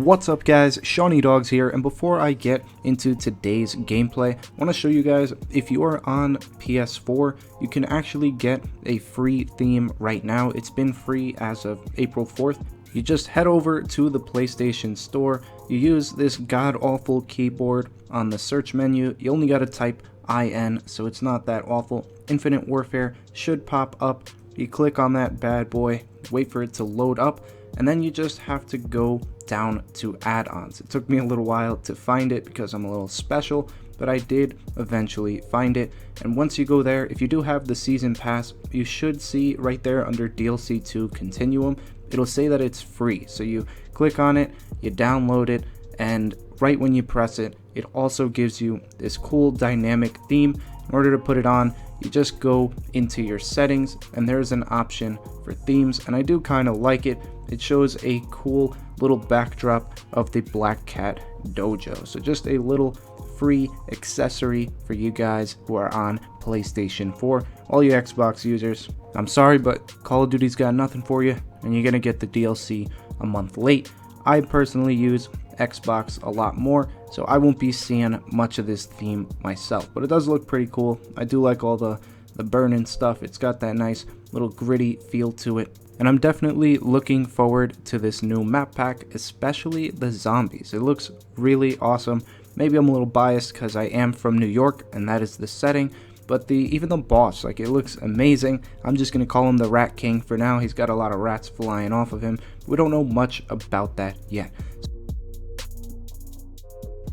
What's up guys, SeanEDawgz here, and before I get into today's gameplay, I want to show you guys, if you are on PS4, you can actually get a free theme right now. It's been free as of April 4th. You just head over to the PlayStation Store, you use this god-awful keyboard on the search menu, you only gotta type IN, so it's not that awful. Infinite Warfare should pop up, you click on that bad boy, wait for it to load up, and then you just have to go down to add-ons. It took me a little while to find it because I'm a little special, but I did eventually find it. And once you go there, if you do have the season pass, you should see right there under DLC 2 Continuum, it'll say that it's free. So you click on it, you download it, and right when you press it, it also gives you this cool dynamic theme. In order to put it on, you just go into your settings and there's an option for themes, and I do kind of like it. It shows a cool little backdrop of the Black Cat Dojo. So just a little free accessory for you guys who are on PlayStation 4. All you Xbox users, I'm sorry, but Call of Duty's got nothing for you, and you're gonna get the DLC a month late. I personally use Xbox a lot more, so I won't be seeing much of this theme myself, but it does look pretty cool. I do like all the burn-in stuff. It's got that nice little gritty feel to it, and I'm definitely looking forward to this new map pack, especially the zombies. It looks really awesome. Maybe I'm a little biased because I am from New York and that is the setting, but even the boss, like, it looks amazing. I'm just gonna call him the Rat King for now. He's got a lot of rats flying off of him. We don't know much about that yet.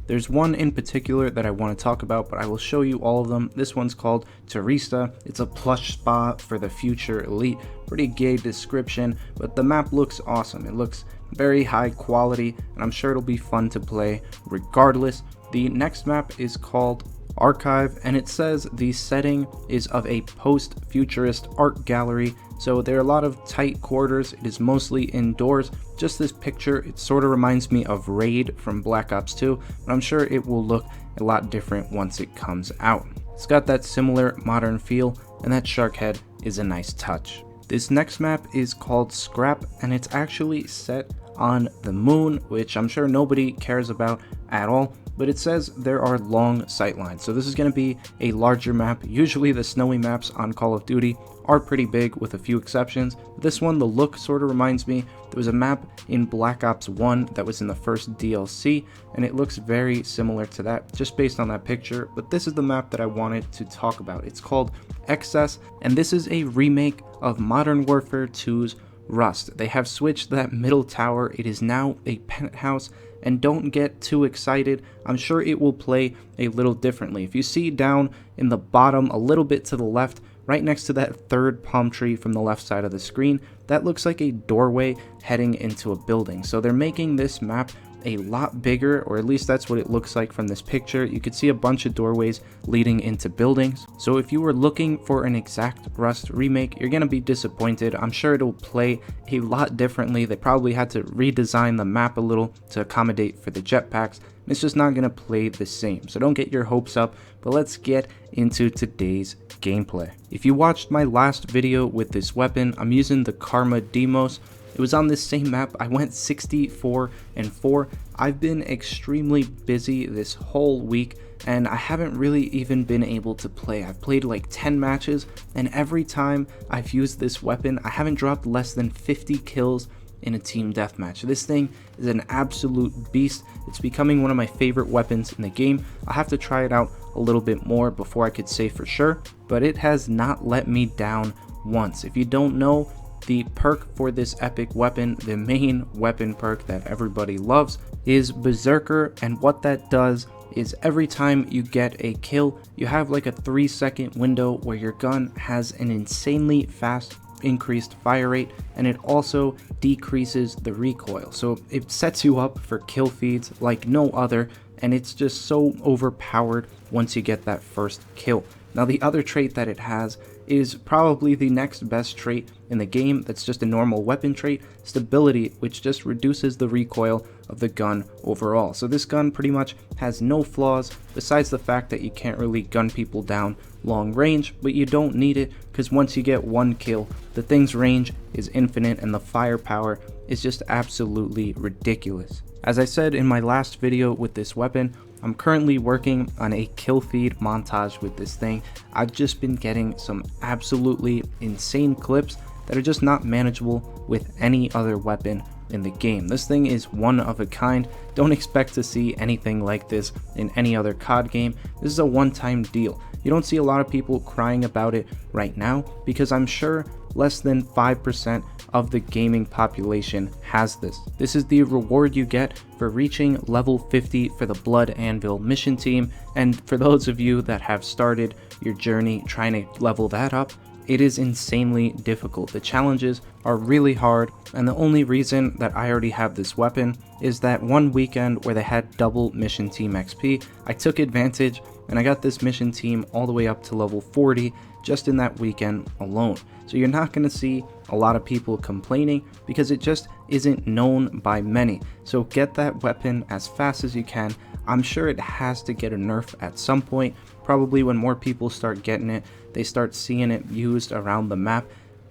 There's one in particular that I want to talk about, but I will show you all of them. This one's called Teresa. It's a plush spa for the future elite. Pretty gay description, but the map looks awesome. It looks very high quality, and I'm sure it'll be fun to play regardless. The next map is called Archive, and it says the setting is of a post-futurist art gallery, so there are a lot of tight quarters. It is mostly indoors. Just this picture, it sort of reminds me of Raid from Black Ops 2, but I'm sure it will look a lot different once it comes out. It's got that similar modern feel, and that shark head is a nice touch. This next map is called Scrap, and it's actually set on the moon, which I'm sure nobody cares about at all, but it says there are long sightlines. So this is going to be a larger map. Usually the snowy maps on Call of Duty are pretty big with a few exceptions. This one, the look sort of reminds me, there was a map in Black Ops 1 that was in the first DLC, and it looks very similar to that just based on that picture. But this is the map that I wanted to talk about. It's called Excess, and this is a remake of Modern Warfare 2's Rust. They have switched that middle tower. It is now a penthouse, and don't get too excited. I'm sure it will play a little differently. If you see down in the bottom a little bit to the left, right next to that third palm tree from the left side of the screen, that looks like a doorway heading into a building. So they're making this map a lot bigger, or at least that's what it looks like from this picture. You could see a bunch of doorways leading into buildings. So if you were looking for an exact Rust remake, you're gonna be disappointed. I'm sure it'll play a lot differently. They probably had to redesign the map a little to accommodate for the jetpacks. It's just not gonna play the same, so don't get your hopes up. But let's get into today's gameplay. If you watched my last video with this weapon, I'm using the Karma Deimos. It was on this same map. I went 64-4. I've been extremely busy this whole week, and I haven't really even been able to play. I've played like 10 matches, and every time I've used this weapon, I haven't dropped less than 50 kills in a team deathmatch. This thing is an absolute beast. It's becoming one of my favorite weapons in the game. I'll have to try it out a little bit more before I could say for sure, but it has not let me down once. If you don't know, the perk for this epic weapon, the main weapon perk that everybody loves, is Berserker, and what that does is every time you get a kill, you have like a 3-second window where your gun has an insanely fast increased fire rate, and it also decreases the recoil. So it sets you up for kill feeds like no other, and it's just so overpowered once you get that first kill. Now the other trait that it has is probably the next best trait in the game. That's just a normal weapon trait, Stability, which just reduces the recoil of the gun overall. So this gun pretty much has no flaws besides the fact that you can't really gun people down long range, but you don't need it because once you get one kill, the thing's range is infinite and the firepower is just absolutely ridiculous. As I said in my last video with this weapon, I'm currently working on a kill feed montage with this thing. I've just been getting some absolutely insane clips that are just not manageable with any other weapon in the game. This thing is one of a kind. Don't expect to see anything like this in any other COD game. This is a one-time deal. You don't see a lot of people crying about it right now because I'm sure less than 5% of the gaming population has this. This is the reward you get for reaching level 50 for the Blood Anvil mission team, and for those of you that have started your journey trying to level that up, it is insanely difficult. The challenges are really hard, and the only reason that I already have this weapon is that one weekend where they had double mission team XP, I took advantage and I got this mission team all the way up to level 40 just in that weekend alone. So you're not going to see a lot of people complaining because it just isn't known by many. So get that weapon as fast as you can. I'm sure it has to get a nerf at some point, probably when more people start getting it, they start seeing it used around the map,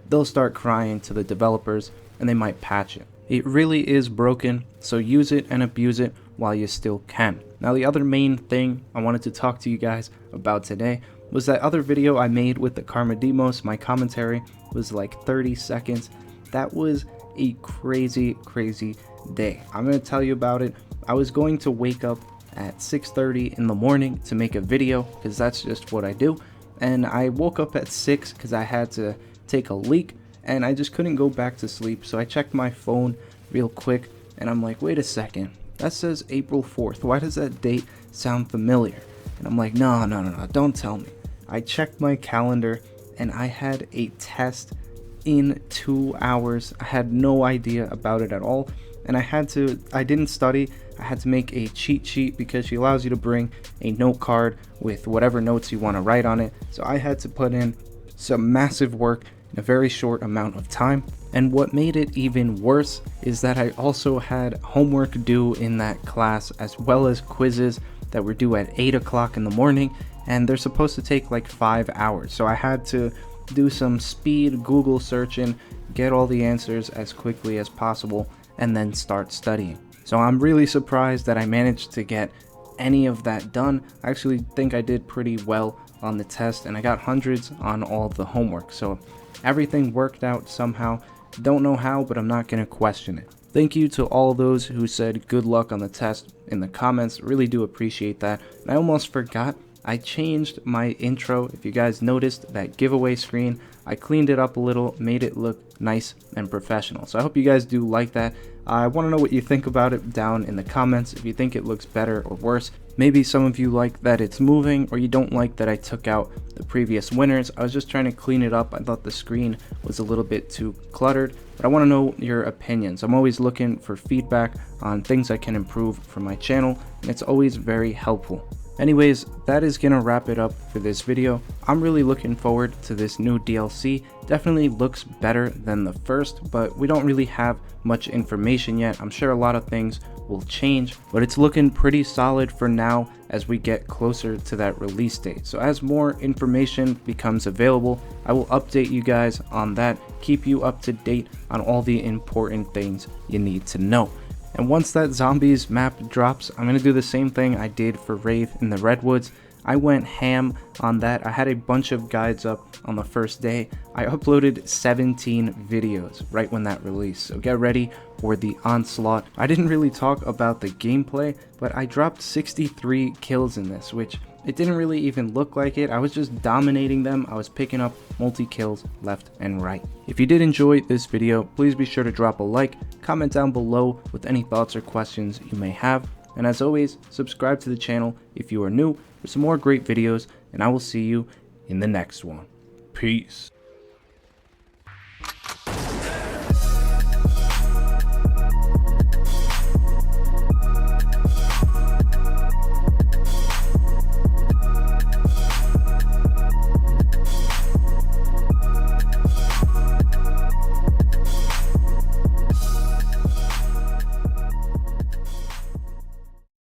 they'll start crying to the developers and they might patch it. It really is broken, so use it and abuse it while you still can. Now the other main thing I wanted to talk to you guys about today was that other video I made with the Karma Deimos. My commentary was like 30 seconds. That was a crazy day. I'm going to tell you about it. I was going to wake up at 6:30 in the morning to make a video because that's just what I do, and I woke up at 6 because I had to take a leak and I just couldn't go back to sleep. So I checked my phone real quick and I'm like, wait a second, that says April 4th. Why does that date sound familiar? And I'm like, no, don't tell me. I checked my calendar and I had a test in 2 hours. I had no idea about it at all, and I didn't study. I had to make a cheat sheet because she allows you to bring a note card with whatever notes you want to write on it. So I had to put in some massive work in a very short amount of time. And what made it even worse is that I also had homework due in that class, as well as quizzes that were due at 8 o'clock in the morning, and they're supposed to take like 5 hours. So I had to do some speed Google searching, get all the answers as quickly as possible, and then start studying. So I'm really surprised that I managed to get any of that done. I actually think I did pretty well on the test, and I got hundreds on all of the homework. So everything worked out somehow. Don't know how, but I'm not going to question it. Thank you to all those who said good luck on the test in the comments. Really do appreciate that. And I almost forgot, I changed my intro. If you guys noticed that giveaway screen, I cleaned it up a little, made it look nice and professional. So I hope you guys do like that. I want to know what you think about it down in the comments. If you think it looks better or worse. Maybe some of you like that it's moving, or you don't like that I took out the previous winners. I was just trying to clean it up. I thought the screen was a little bit too cluttered, but I want to know your opinions. I'm always looking for feedback on things I can improve for my channel, and it's always very helpful. Anyways, that is gonna wrap it up for this video. I'm really looking forward to this new DLC. Definitely looks better than the first, but we don't really have much information yet. I'm sure a lot of things will change, but it's looking pretty solid for now as we get closer to that release date. So as more information becomes available, I will update you guys on that, keep you up to date on all the important things you need to know. And once that zombies map drops, I'm going to do the same thing I did for Wraith in the Redwoods. I went ham on that. I had a bunch of guides up on the first day. I uploaded 17 videos right when that released, so get ready for the onslaught. I didn't really talk about the gameplay, but I dropped 63 kills in this, which it didn't really even look like it. I was just dominating them. I was picking up multi-kills left and right. If you did enjoy this video, please be sure to drop a like, comment down below with any thoughts or questions you may have, and as always, subscribe to the channel if you are new for some more great videos, and I will see you in the next one. Peace.